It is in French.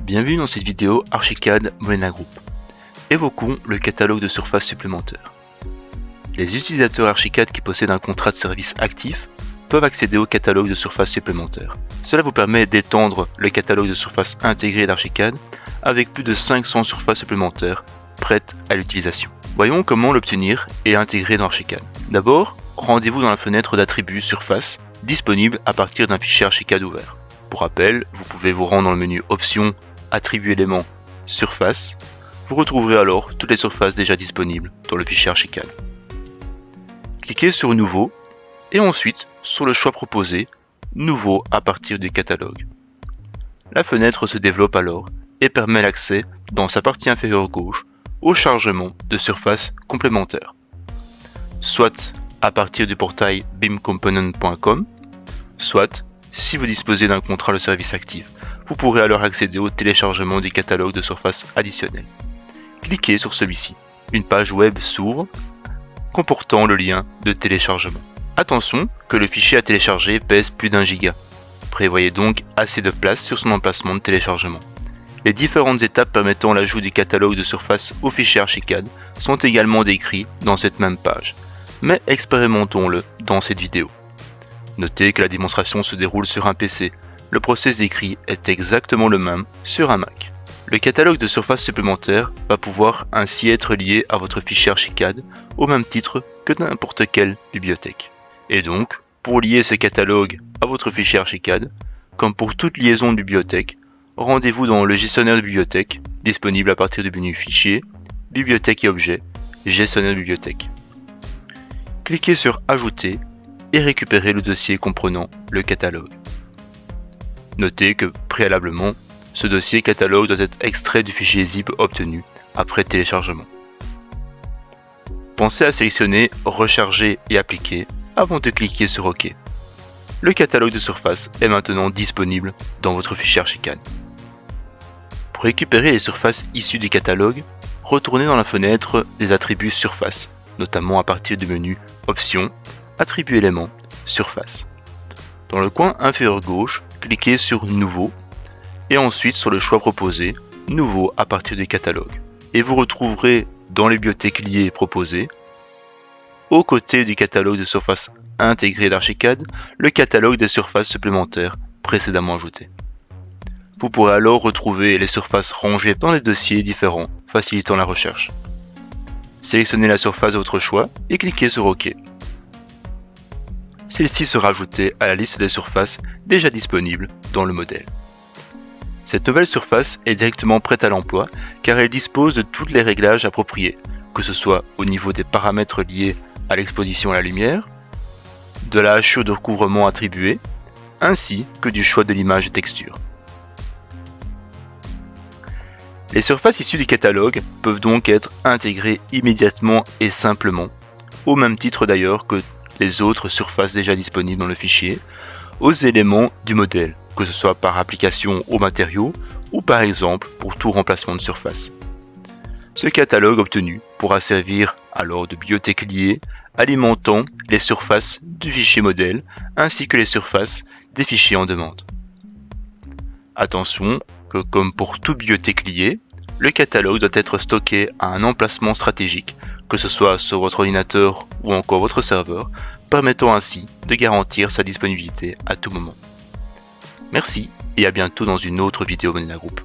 Bienvenue dans cette vidéo Archicad Modena Group. Évoquons le catalogue de surfaces supplémentaires. Les utilisateurs Archicad qui possèdent un contrat de service actif peuvent accéder au catalogue de surfaces supplémentaires. Cela vous permet d'étendre le catalogue de surfaces intégré d'Archicad avec plus de 500 surfaces supplémentaires prêtes à l'utilisation. Voyons comment l'obtenir et l'intégrer dans Archicad. D'abord, rendez-vous dans la fenêtre d'attributs surface disponible à partir d'un fichier Archicad ouvert. Pour rappel, vous pouvez vous rendre dans le menu Options, Attributs éléments, Surface. Vous retrouverez alors toutes les surfaces déjà disponibles dans le fichier Archicad. Cliquez sur Nouveau et ensuite sur le choix proposé, Nouveau à partir du catalogue. La fenêtre se développe alors et permet l'accès dans sa partie inférieure gauche au chargement de surfaces complémentaires, soit à partir du portail bimcomponent.com, soit si vous disposez d'un contrat de service actif, vous pourrez alors accéder au téléchargement du catalogue de surfaces additionnelles. Cliquez sur celui-ci. Une page web s'ouvre comportant le lien de téléchargement. Attention que le fichier à télécharger pèse plus d'1 giga. Prévoyez donc assez de place sur son emplacement de téléchargement. Les différentes étapes permettant l'ajout du catalogue de surfaces au fichier Archicad sont également décrites dans cette même page, mais expérimentons-le dans cette vidéo. Notez que la démonstration se déroule sur un PC. Le process décrit est exactement le même sur un Mac. Le catalogue de surfaces supplémentaires va pouvoir ainsi être lié à votre fichier Archicad au même titre que n'importe quelle bibliothèque. Et donc, pour lier ce catalogue à votre fichier Archicad, comme pour toute liaison de bibliothèque, rendez-vous dans le gestionnaire de bibliothèque, disponible à partir du menu Fichier, Bibliothèque et Objets, Gestionnaire de bibliothèque. Cliquez sur Ajouter et récupérez le dossier comprenant le catalogue. Notez que, préalablement, ce dossier catalogue doit être extrait du fichier zip obtenu après téléchargement. Pensez à sélectionner Recharger et Appliquer avant de cliquer sur OK. Le catalogue de surface est maintenant disponible dans votre fichier Archicad. Pour récupérer les surfaces issues du catalogue, retournez dans la fenêtre des attributs surface, notamment à partir du menu Options, Attributs éléments, Surface. Dans le coin inférieur gauche, cliquez sur Nouveau et ensuite sur le choix proposé, Nouveau à partir du catalogue. Et vous retrouverez dans les bibliothèques liées proposées, aux côtés du catalogue de surfaces intégré d'Archicad, le catalogue des surfaces supplémentaires précédemment ajoutées. Vous pourrez alors retrouver les surfaces rangées dans les dossiers différents, facilitant la recherche. Sélectionnez la surface de votre choix et cliquez sur OK. Celle-ci sera ajoutée à la liste des surfaces déjà disponibles dans le modèle. Cette nouvelle surface est directement prête à l'emploi car elle dispose de tous les réglages appropriés, que ce soit au niveau des paramètres liés à l'exposition à la lumière, de la hachure de recouvrement attribuée, ainsi que du choix de l'image et texture. Les surfaces issues du catalogue peuvent donc être intégrées immédiatement et simplement, au même titre d'ailleurs que les autres surfaces déjà disponibles dans le fichier, aux éléments du modèle, que ce soit par application aux matériaux ou par exemple pour tout remplacement de surface. Ce catalogue obtenu pourra servir alors de bibliothèque liée, alimentant les surfaces du fichier modèle ainsi que les surfaces des fichiers en demande. Attention que comme pour toute bibliothèque liée, le catalogue doit être stocké à un emplacement stratégique, que ce soit sur votre ordinateur ou encore votre serveur, permettant ainsi de garantir sa disponibilité à tout moment. Merci et à bientôt dans une autre vidéo Modena Group.